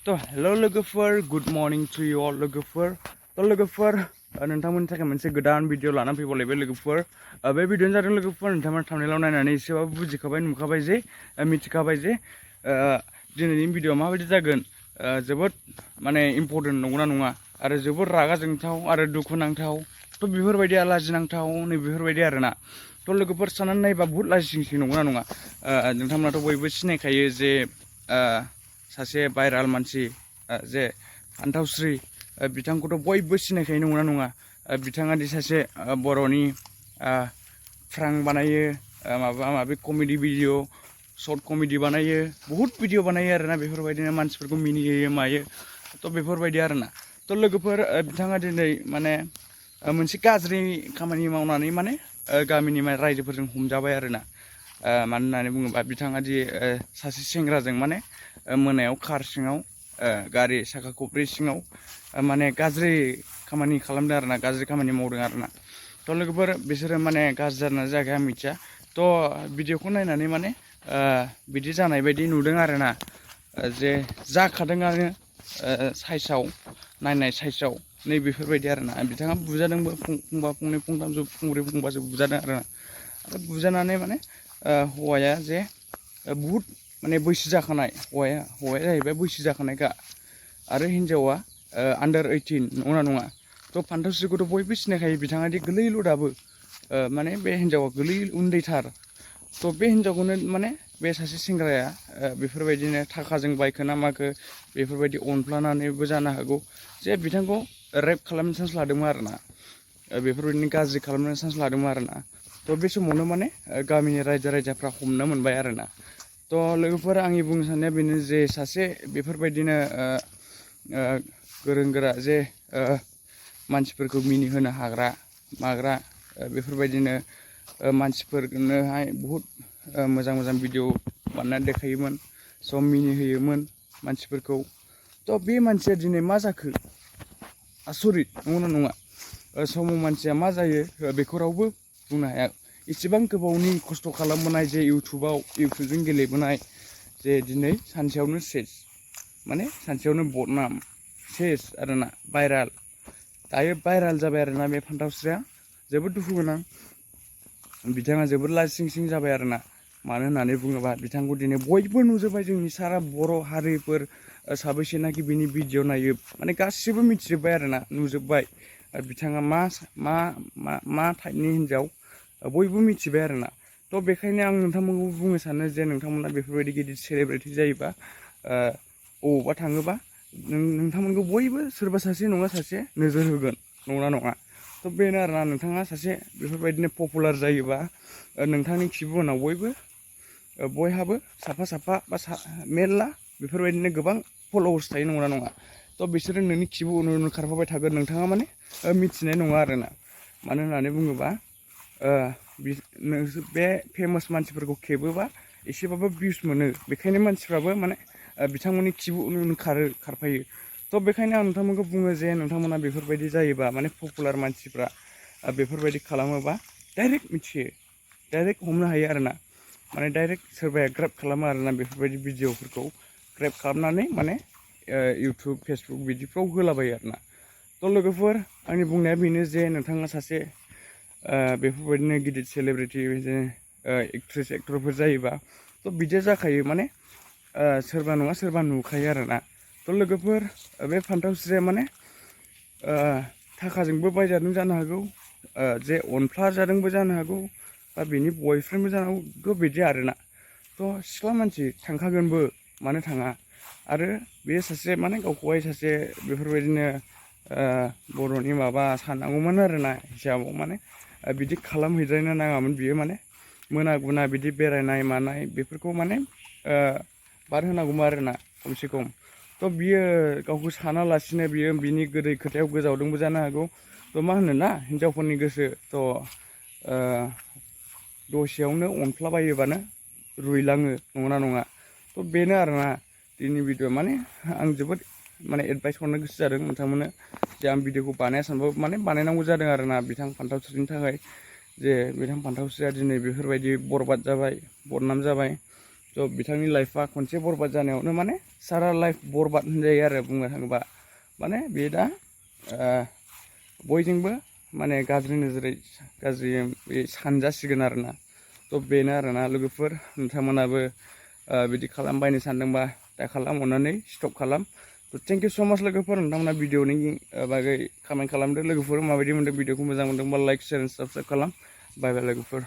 तो हेलो लोगोफोर good morning to you all लोगोफोर नोंथांमोननि थाखाय मोनसे गोदान भिडिअ लानानै फैबावलायबाय लोगोफोर बे भिडिअ'आनो जादों लोगोफोर नोंथांमोना थांनायाव नायनानै एसेबाबो बुजिखाबाय नुखाबाय जे मिथिखाबाय जे दिनैनि भिडिअ'आ माबायदि जागोन जोबोद माने इम्परटेन्ट नंगौना नङा आरो जोबोद रागा जोंथाव आरो दुखु नांथाव थ' बेफोरबायदि लाजिनांथाव नै बेफोरबायदि आरोना थ' लोगोफोर साननानै नायबा बुहुत लाजिंसि नंगौना नङा नोंथांमोनाथ' बयबो सिनायखायो जे सासे भाइराल मानसि जे पान्तावस्रि बिथांखौथ' बयबो सिनायखायो नंगौना नङा बिथाङा दि सासे बर'नि फ्रां बानायो माबा माबि कमेडि भिडिअ सर्ट कमेडि बानायो बुहुत भिडिअ बानायो आरोना बेफोरबायदिनो मानसिफोरखौ मिनिहोयो मायो थ' बेफोरबायदि आरोना थ' लोगोफोर बिथाङा दिनै माने मोनसे गाज्रि खामानि मावनानै माने गामिनि रायजोफोरजों हमजाबाय आरोना मानो होननानै बुङोबा बिथाङा दि सासे सेंग्राजों माने मोनायाव कार सिङाव गारि साखा खब्रै सिङाव माने गाज्रि खामानि खालामदों आरोना गाज्रि खामानि मावदों आरोना थ' लोगोफोर बिसोरो माने गाज्रि जादोंना जायाखै आं मिथिया थ' भिडिअखौ नायनानै माने बिदि जानाय बायदि नुदों आरोना जे जाखादोंआनो साइसआव नायनाय साइसआव नै बेफोरबायदि आरोना बिथाङा बुजादोंबो फंबा फंनै फंथामसो फंब्रै फंबासो बुजादों आरोना आरो बुजानानै माने हौवाया जे बुहुद माने बैसो जाखानाय हौवाया जाहैबाय बैसो जाखानायखा आरो हिन्जावा आन्डार 18 नङा नङा थ' पान्तावस्रिखौथ' बयबो सिनायखायो बिथाङा दि गोरलैल' दाबो माने बे हिन्जावा गोरलै उन्दैथार थ' बे हिन्जावखौनो माने बे सासे सेंग्राया बेफोरबायदिनो थाखाजों बायखो ना माखो बेफोरबायदि अनफ्लानानैबो जानो हागौ जे बिथांखौ रेप खालामनो चान्स लादोंमोन आरोना बेफोरबायदिनो गाज्रि खालामनो चान्स लादोंमोन आरोना थ' बे समावनो माने गामिनि रायजो राजाफ्रा हमनो मोनबाय आरोना थ' लोगोफोर आंनि बुंनो साननाया बेनो जे सासे बेफोरबायदिनो गोरों गोरा जे मानसिफोरखौ मिनिहोनो हाग्रा माग्रा बेफोरबायदिनो मानसिफोरनोहाय बुहुद मोजां मोजां भिडिअ बानायनानै देखायोमोन स' मिनिहोयोमोन मानसिफोरखौ थ' बे मानसिया दिनै मा जाखो आसरित नंगौना नङा समाव मानसिया मा जायो बेखौ रावबो बुंनो हाया इसेबां गोबावनि खस्थ' खालामबोनाय जे इउटुबजों गेलेबोनाय जे दिनै सानसेयावनो सेस माने सानसेयावनो बदनाम सेस आरोना भाइराल दायो भाइराल जाबाय आरोना बे पान्तावस्रिया जोबोद दुखु गोनां बिथाङा जोबोद लासिंसिं जाबाय आरोना मानो होननानै बुङोबा बिथांखौ दिनै बयबो नुजोब्बाय जोंनि सारा बर' हारिफोर साबैसेनाखि बिनि भिडिअ नायो माने गासिबो मिथिजोब्बाय आरोना नुजोब्बाय बिथाङा मा टाइपनि हिन्जाव बयबो मिथिबाय आरोना थ' बेखायनो आं नोंथांमोनखौ बुंनो सानो जे नोंथांमोना बेफोरबायदि गिदिर सेलेब्रिटि जायोबा बबावबा थाङोबा नोंथांमोनखौ बयबो सोरबा सासे नङा सासे नोजोर होगोन नङा नङा थ' बेनो आरोना नोंथाङा सासे बेफोरबायदिनो पपुलार जायोबा नोंथांनि खिबु उनाव बयहाबो साफा साफा बा मेरला बेफोरबायदिनो गोबां फल'वार्स थायो नङा नङा थ' बिसोरो नोंनि खिबु उन खारफाबाय थागोन नोंथाङा माने मिथिनाय नङा आरोना मानो होननानै बुङोबा बे फेमास मानसिफोरखौ खेबोबा एसेबाबो भिउस मोनो बेखायनो मानसिफ्राबो माने बिथांमोननि खिबु उन खारफायो थ' बेखायनो आं नोंथांमोनखौ बुङो जे नोंथांमोना बेफोरबायदि जायोबा माने पपुलार मानसिफ्रा बेफोरबायदि खालामोबा डाइरेक्ट मिथियो डाइरेक्ट हमनो हायो आरोना माने डाइरेक्ट सोरबाया ग्राब खालामो आरोना बेफोरबायदि भिडिअफोरखौ ग्राब खालामनानै माने इउटुब फेसबुक बिदिफ्राव होलाबायो आरोना थ' लोगोफोर आंनि बुंनाया बेनो जे नोंथाङा सासे बेफोरबायदिनो गिदिर सेलेब्रिटि बिदिनो एक्ट्रेस एक्टरफोर जायोबा थ' बिदिया जाखायो माने सोरबा नङा सोरबा नुखायो आरोना थ' लोगोफोर बे पान्तावस्रिया माने थाखाजोंबो बायजादों जानो हागौ जे अनफ्लाजादोंबो जानो हागौ बा बेनि बयफ्रेन्डबो जानो हागौ बिदि आरोना थ' सिख्ला मानसि थांखागोनबो मानो थाङा आरो बे सासे माने गावखौहाय सासे बेफोरबायदिनो बर'नि माबा साननांगौमोन आरोना हिसाबाव माने बिदि खालामहैद्रायनो नाङामोन बियो माने मोना गुना बिदि बेरायनाय मानाय बेफोरखौ माने बाद होनांगौमोन आरोना खमसे खम थ' बियो गावखौ सानालासिनो बियो बिनि गोदै खोथायाव गोजावदोंबो जानो हागौ थ' मा होनो ना हिन्जावफोरनि गोसो थ' दसेयावनो अनफ्लाबायोबानो रुइलाङो नङा नङा थ' बेनो आरोना दिनै भिडिअ माने आं जोबोद माने एडभाइस हरनो गोसो जादों नोंथांमोननो जे आं भिडिअखौ बानाया सानबाबो माने बानायनांगौ जादों आरोना बिथां पान्तावस्रिनि थाखाय जे बिथां पान्तावस्रिया दिनै बेफोरबायदि बरबाद जाबाय बदनाम जाबाय थ' बिथांनि लाइफआ खनसे बरबाद जानायावनो माने सारा लाइफ बरबाद होनजायो आरो बुंनो थाङोबा माने बे दा बयजोंबो माने गाज्रि नोजोरै गाज्रि सानजासिगोन आरोना थ' बेनो आरोना लोगोफोर नोंथांमोनाबो बिदि खालामबायनो सानदोंबा दा खालाम अननानै स्टप खालाम थ' थेंक इउ स' माच लोगोफोर नोंथांमोना भिडिअनि बागै कमेन्ट खालामदो लोगोफोर माबायदि मोनदों भिडिअखौ मोजां मोनदोंबा लाइक शेयार एन्ड साबस्क्राइब खालाम बाय बाय लोगोफोर